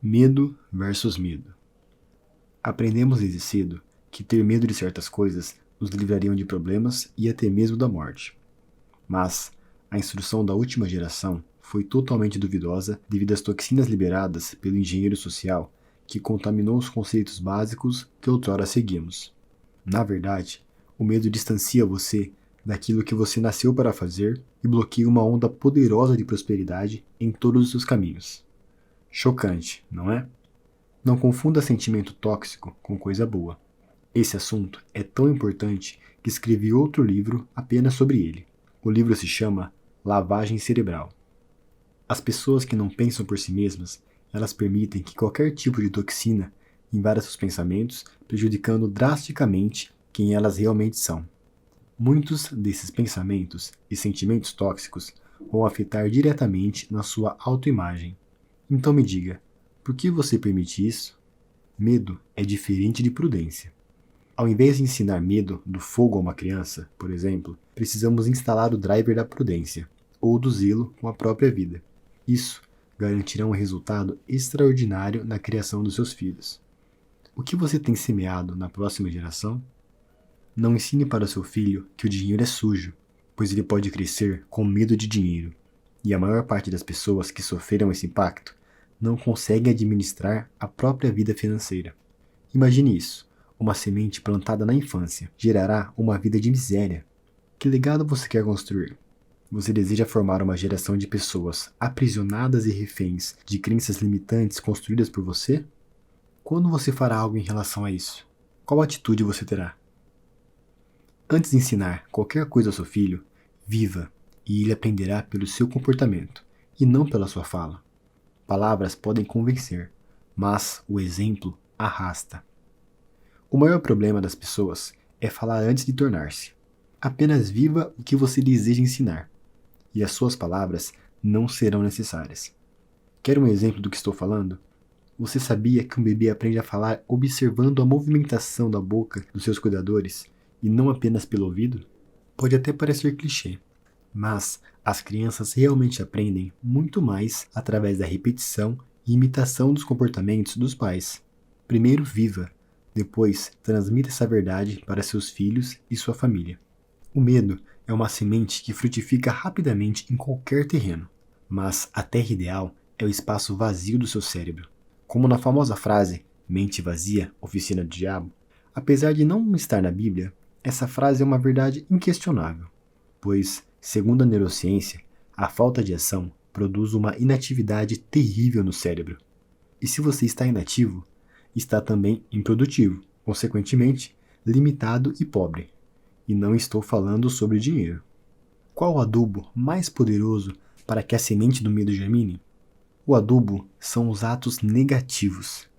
Medo versus medo. Aprendemos desde cedo que ter medo de certas coisas nos livrariam de problemas e até mesmo da morte. Mas a instrução da última geração foi totalmente duvidosa devido às toxinas liberadas pelo engenheiro social que contaminou os conceitos básicos que outrora seguimos. Na verdade, o medo distancia você daquilo que você nasceu para fazer e bloqueia uma onda poderosa de prosperidade em todos os seus caminhos. Chocante, não é? Não confunda sentimento tóxico com coisa boa. Esse assunto é tão importante que escrevi outro livro apenas sobre ele. O livro se chama Lavagem Cerebral. As pessoas que não pensam por si mesmas, elas permitem que qualquer tipo de toxina invada seus pensamentos, prejudicando drasticamente quem elas realmente são. Muitos desses pensamentos e sentimentos tóxicos vão afetar diretamente na sua autoimagem. Então me diga, por que você permite isso? Medo é diferente de prudência. Ao invés de ensinar medo do fogo a uma criança, por exemplo, precisamos instalar o driver da prudência, ou do zelo com a própria vida. Isso garantirá um resultado extraordinário na criação dos seus filhos. O que você tem semeado na próxima geração? Não ensine para o seu filho que o dinheiro é sujo, pois ele pode crescer com medo de dinheiro. E a maior parte das pessoas que sofreram esse impacto não consegue administrar a própria vida financeira. Imagine isso. Uma semente plantada na infância gerará uma vida de miséria. Que legado você quer construir? Você deseja formar uma geração de pessoas aprisionadas e reféns de crenças limitantes construídas por você? Quando você fará algo em relação a isso? Qual atitude você terá? Antes de ensinar qualquer coisa ao seu filho, viva, e ele aprenderá pelo seu comportamento, e não pela sua fala. Palavras podem convencer, mas o exemplo arrasta. O maior problema das pessoas é falar antes de tornar-se. Apenas viva o que você deseja ensinar, e as suas palavras não serão necessárias. Quer um exemplo do que estou falando? Você sabia que um bebê aprende a falar observando a movimentação da boca dos seus cuidadores, e não apenas pelo ouvido? Pode até parecer clichê, mas as crianças realmente aprendem muito mais através da repetição e imitação dos comportamentos dos pais. Primeiro viva, depois transmita essa verdade para seus filhos e sua família. O medo é uma semente que frutifica rapidamente em qualquer terreno, mas a terra ideal é o espaço vazio do seu cérebro. Como na famosa frase, mente vazia, oficina do diabo, apesar de não estar na Bíblia, essa frase é uma verdade inquestionável, pois, segundo a neurociência, a falta de ação produz uma inatividade terrível no cérebro. E se você está inativo, está também improdutivo, consequentemente, limitado e pobre. E não estou falando sobre dinheiro. Qual o adubo mais poderoso para que a semente do medo germine? O adubo são os atos negativos,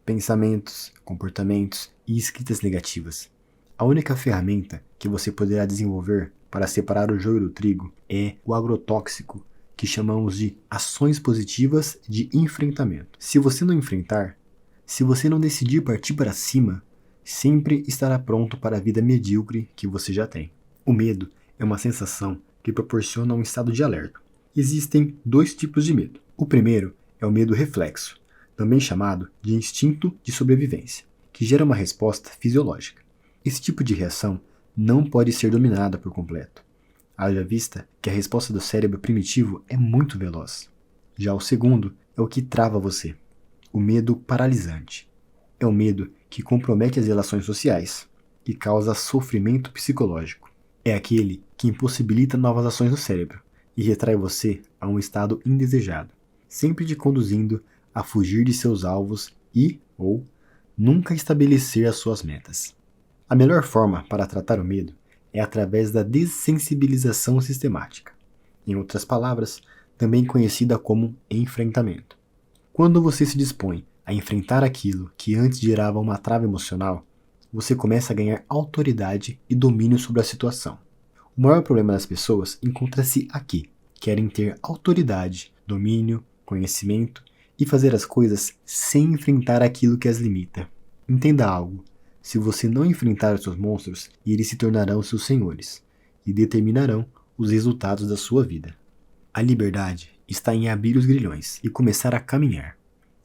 pensamentos, comportamentos e escritas negativas. A única ferramenta que você poderá desenvolver para separar o joio do trigo é o agrotóxico, que chamamos de ações positivas de enfrentamento. Se você não enfrentar, se você não decidir partir para cima, sempre estará pronto para a vida medíocre que você já tem. O medo é uma sensação que proporciona um estado de alerta. Existem dois tipos de medo. O primeiro é o medo reflexo, também chamado de instinto de sobrevivência, que gera uma resposta fisiológica. Esse tipo de reação não pode ser dominada por completo, haja vista que a resposta do cérebro primitivo é muito veloz. Já o segundo é o que trava você, o medo paralisante. É o medo que compromete as relações sociais e causa sofrimento psicológico. É aquele que impossibilita novas ações no cérebro e retrai você a um estado indesejado, sempre te conduzindo a fugir de seus alvos ou nunca estabelecer as suas metas. A melhor forma para tratar o medo é através da dessensibilização sistemática, em outras palavras, também conhecida como enfrentamento. Quando você se dispõe a enfrentar aquilo que antes gerava uma trava emocional, você começa a ganhar autoridade e domínio sobre a situação. O maior problema das pessoas encontra-se aqui. Querem ter autoridade, domínio, conhecimento e fazer as coisas sem enfrentar aquilo que as limita. Entenda algo. Se você não enfrentar os seus monstros, eles se tornarão seus senhores e determinarão os resultados da sua vida. A liberdade está em abrir os grilhões e começar a caminhar.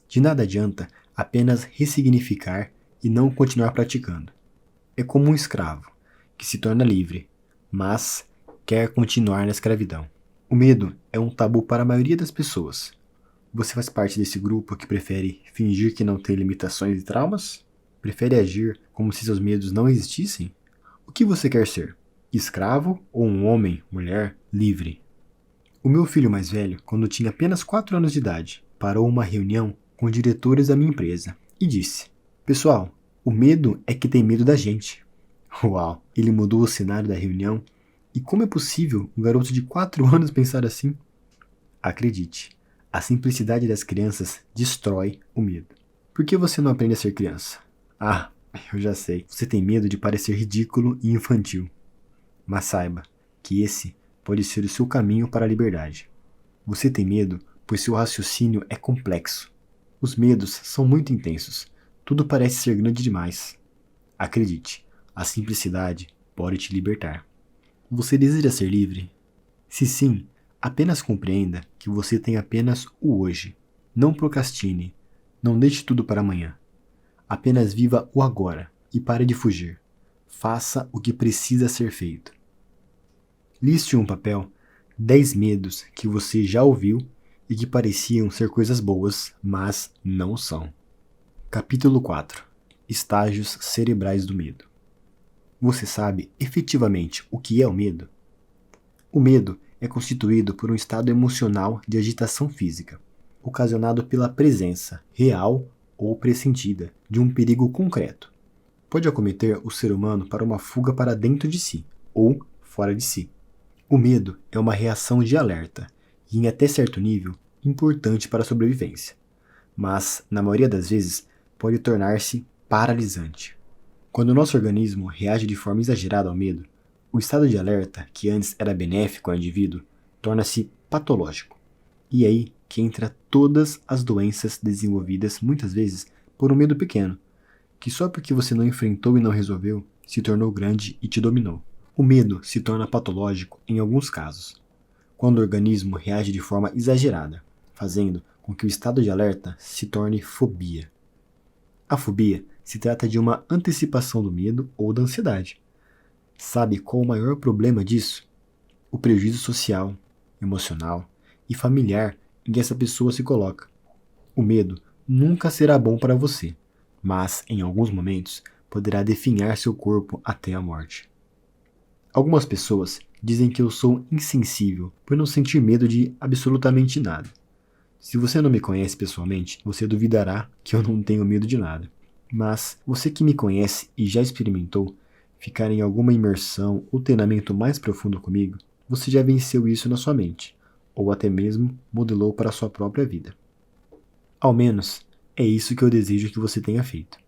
De nada adianta apenas ressignificar e não continuar praticando. É como um escravo, que se torna livre, mas quer continuar na escravidão. O medo é um tabu para a maioria das pessoas. Você faz parte desse grupo que prefere fingir que não tem limitações e traumas? Prefere agir como se seus medos não existissem? O que você quer ser? Escravo ou um homem, mulher, livre? O meu filho mais velho, quando tinha apenas 4 anos de idade, parou uma reunião com diretores da minha empresa e disse: Pessoal, o medo é que tem medo da gente. Uau! Ele mudou o cenário da reunião. E como é possível um garoto de 4 anos pensar assim? Acredite, a simplicidade das crianças destrói o medo. Por que você não aprende a ser criança? Ah, eu já sei. Você tem medo de parecer ridículo e infantil. Mas saiba que esse pode ser o seu caminho para a liberdade. Você tem medo pois seu raciocínio é complexo. Os medos são muito intensos. Tudo parece ser grande demais. Acredite, a simplicidade pode te libertar. Você deseja ser livre? Se sim, apenas compreenda que você tem apenas o hoje. Não procrastine. Não deixe tudo para amanhã. Apenas viva o agora e pare de fugir. Faça o que precisa ser feito. Liste em um papel 10 medos que você já ouviu e que pareciam ser coisas boas, mas não são. Capítulo 4. Estágios cerebrais do medo. Você sabe efetivamente o que é o medo? O medo é constituído por um estado emocional de agitação física, ocasionado pela presença, real ou pressentida, de um perigo concreto. Pode acometer o ser humano para uma fuga para dentro de si ou fora de si. O medo é uma reação de alerta e, em até certo nível, importante para a sobrevivência, mas, na maioria das vezes, pode tornar-se paralisante. Quando o nosso organismo reage de forma exagerada ao medo, o estado de alerta, que antes era benéfico ao indivíduo, torna-se patológico. E é aí que entra todas as doenças desenvolvidas muitas vezes por um medo pequeno, que só porque você não enfrentou e não resolveu, se tornou grande e te dominou. O medo se torna patológico em alguns casos, quando o organismo reage de forma exagerada, fazendo com que o estado de alerta se torne fobia. A fobia se trata de uma antecipação do medo ou da ansiedade. Sabe qual o maior problema disso? O prejuízo social, emocional e familiar em que essa pessoa se coloca. O medo nunca será bom para você, mas, em alguns momentos, poderá definhar seu corpo até a morte. Algumas pessoas dizem que eu sou insensível por não sentir medo de absolutamente nada. Se você não me conhece pessoalmente, você duvidará que eu não tenho medo de nada. Mas você que me conhece e já experimentou ficar em alguma imersão ou treinamento mais profundo comigo, você já venceu isso na sua mente, ou até mesmo modelou para a sua própria vida. Ao menos, é isso que eu desejo que você tenha feito.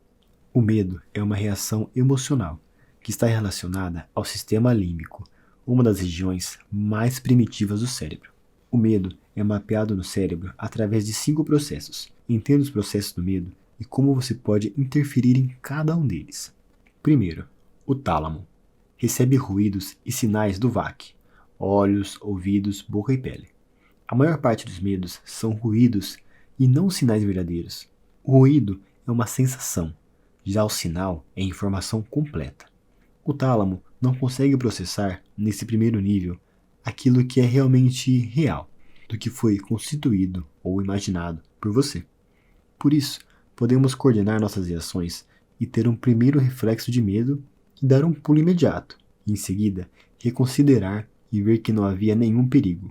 O medo é uma reação emocional que está relacionada ao sistema límbico, uma das regiões mais primitivas do cérebro. O medo é mapeado no cérebro através de 5 processos. Entenda os processos do medo e como você pode interferir em cada um deles. Primeiro, o tálamo. Recebe ruídos e sinais do VAC, olhos, ouvidos, boca e pele. A maior parte dos medos são ruídos e não sinais verdadeiros. O ruído é uma sensação, já o sinal é informação completa. O tálamo não consegue processar, nesse primeiro nível, aquilo que é realmente real, do que foi constituído ou imaginado por você. Por isso, podemos coordenar nossas reações e ter um primeiro reflexo de medo e dar um pulo imediato, e em seguida, reconsiderar e ver que não havia nenhum perigo,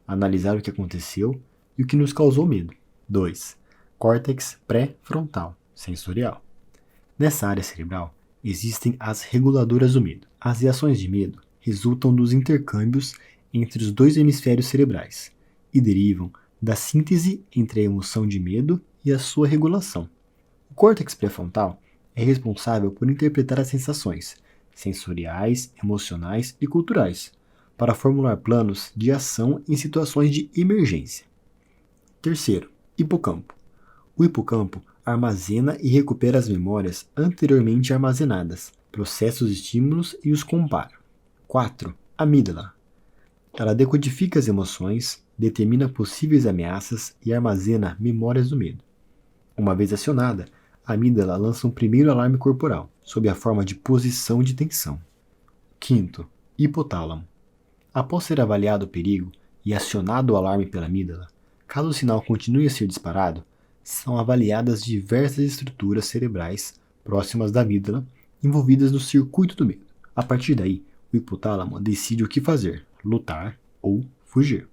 analisar o que aconteceu e o que nos causou medo. 2. Córtex pré-frontal, sensorial. Nessa área cerebral, existem as reguladoras do medo. As reações de medo resultam dos intercâmbios entre os 2 hemisférios cerebrais e derivam da síntese entre a emoção de medo e a sua regulação. O córtex pré-frontal é responsável por interpretar as sensações sensoriais, emocionais e culturais, para formular planos de ação em situações de emergência. Terceiro, hipocampo. O hipocampo armazena e recupera as memórias anteriormente armazenadas, processa os estímulos e os compara. 4. Amígdala. Ela decodifica as emoções, determina possíveis ameaças e armazena memórias do medo. Uma vez acionada, a amígdala lança um primeiro alarme corporal, sob a forma de posição de tensão. Quinto, hipotálamo. Após ser avaliado o perigo e acionado o alarme pela amígdala, caso o sinal continue a ser disparado, são avaliadas diversas estruturas cerebrais próximas da amígdala envolvidas no circuito do medo. A partir daí, o hipotálamo decide o que fazer, lutar ou fugir.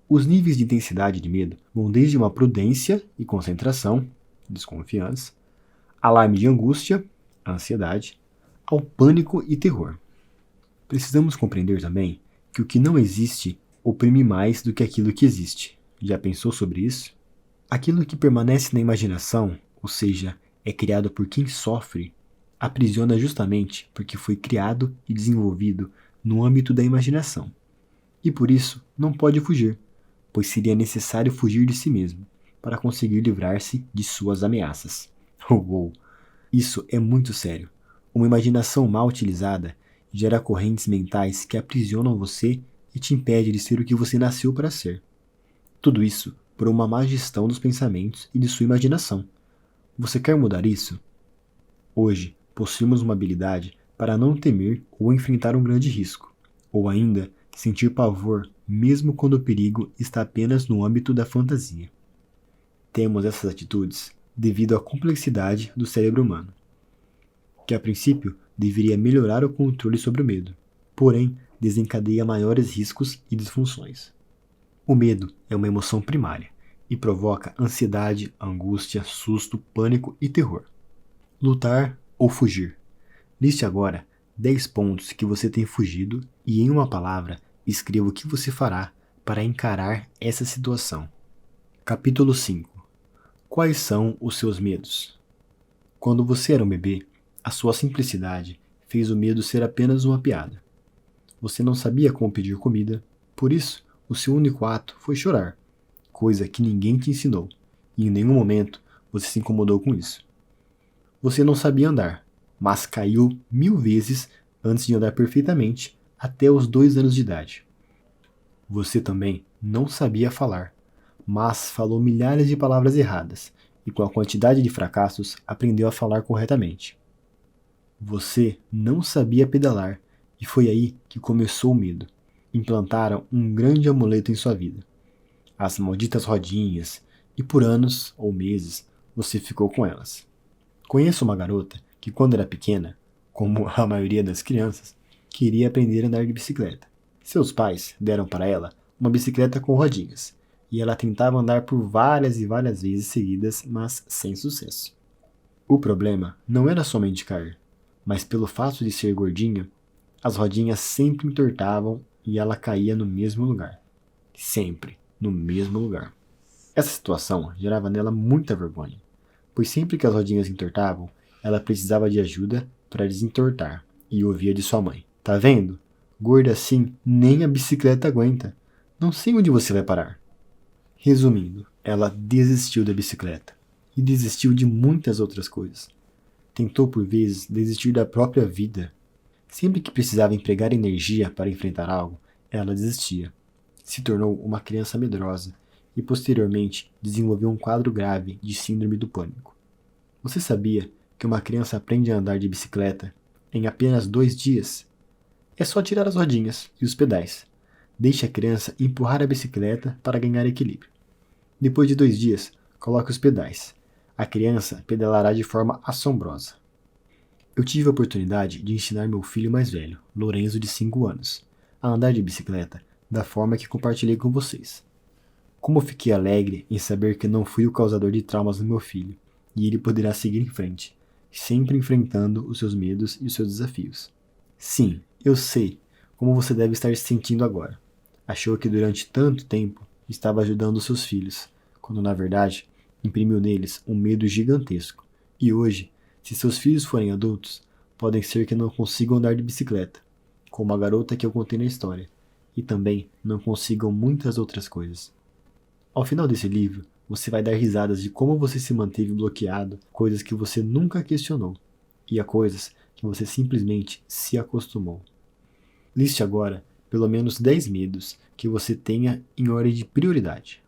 Os níveis de intensidade de medo vão desde uma prudência e concentração, desconfiança, alarme de angústia, ansiedade, ao pânico e terror. Precisamos compreender também que o que não existe oprime mais do que aquilo que existe. Já pensou sobre isso? Aquilo que permanece na imaginação, ou seja, é criado por quem sofre, aprisiona justamente porque foi criado e desenvolvido no âmbito da imaginação. E por isso não pode fugir, pois seria necessário fugir de si mesmo para conseguir livrar-se de suas ameaças. Isso é muito sério. Uma imaginação mal utilizada gera correntes mentais que aprisionam você e te impede de ser o que você nasceu para ser. Tudo isso por uma má gestão dos pensamentos e de sua imaginação. Você quer mudar isso? Hoje, possuímos uma habilidade para não temer ou enfrentar um grande risco, ou ainda sentir pavor mesmo quando o perigo está apenas no âmbito da fantasia. Temos essas atitudes devido à complexidade do cérebro humano, que a princípio deveria melhorar o controle sobre o medo, porém desencadeia maiores riscos e disfunções. O medo é uma emoção primária e provoca ansiedade, angústia, susto, pânico e terror. Lutar ou fugir. Liste agora 10 pontos que você tem fugido e, em uma palavra, escreva o que você fará para encarar essa situação. Capítulo 5. Quais são os seus medos? Quando você era um bebê, a sua simplicidade fez o medo ser apenas uma piada. Você não sabia como pedir comida, por isso, o seu único ato foi chorar, coisa que ninguém te ensinou, e em nenhum momento você se incomodou com isso. Você não sabia andar, mas caiu 1000 vezes antes de andar perfeitamente até os 2 anos de idade. Você também não sabia falar, mas falou milhares de palavras erradas e, com a quantidade de fracassos, aprendeu a falar corretamente. Você não sabia pedalar e foi aí que começou o medo. Implantaram um grande amuleto em sua vida, as malditas rodinhas, e por anos ou meses você ficou com elas. Conheço uma garota que, quando era pequena, como a maioria das crianças, queria aprender a andar de bicicleta. Seus pais deram para ela uma bicicleta com rodinhas, e ela tentava andar por várias e várias vezes seguidas, mas sem sucesso. O problema não era somente cair, mas pelo fato de ser gordinha, as rodinhas sempre entortavam e ela caía no mesmo lugar. Sempre no mesmo lugar. Essa situação gerava nela muita vergonha, pois sempre que as rodinhas entortavam, ela precisava de ajuda para desentortar e ouvia de sua mãe: "Tá vendo? Gorda assim, nem a bicicleta aguenta. Não sei onde você vai parar." Resumindo, ela desistiu da bicicleta e desistiu de muitas outras coisas. Tentou por vezes desistir da própria vida. Sempre que precisava empregar energia para enfrentar algo, ela desistia. Se tornou uma criança medrosa e posteriormente desenvolveu um quadro grave de síndrome do pânico. Você sabia que uma criança aprende a andar de bicicleta em apenas 2 dias? É só tirar as rodinhas e os pedais. Deixe a criança empurrar a bicicleta para ganhar equilíbrio. Depois de 2 dias, coloque os pedais. A criança pedalará de forma assombrosa. Eu tive a oportunidade de ensinar meu filho mais velho, Lorenzo, de 5 anos, a andar de bicicleta da forma que compartilhei com vocês. Como fiquei alegre em saber que não fui o causador de traumas no meu filho, e ele poderá seguir em frente, sempre enfrentando os seus medos e os seus desafios. Sim, eu sei como você deve estar se sentindo agora. Achou que durante tanto tempo estava ajudando os seus filhos, quando na verdade imprimiu neles um medo gigantesco. E hoje, se seus filhos forem adultos, podem ser que não consigam andar de bicicleta, como a garota que eu contei na história, e também não consigam muitas outras coisas. Ao final desse livro, você vai dar risadas de como você se manteve bloqueado, coisas que você nunca questionou, e a coisas que você simplesmente se acostumou. Liste agora pelo menos 10 medos que você tenha em ordem de prioridade.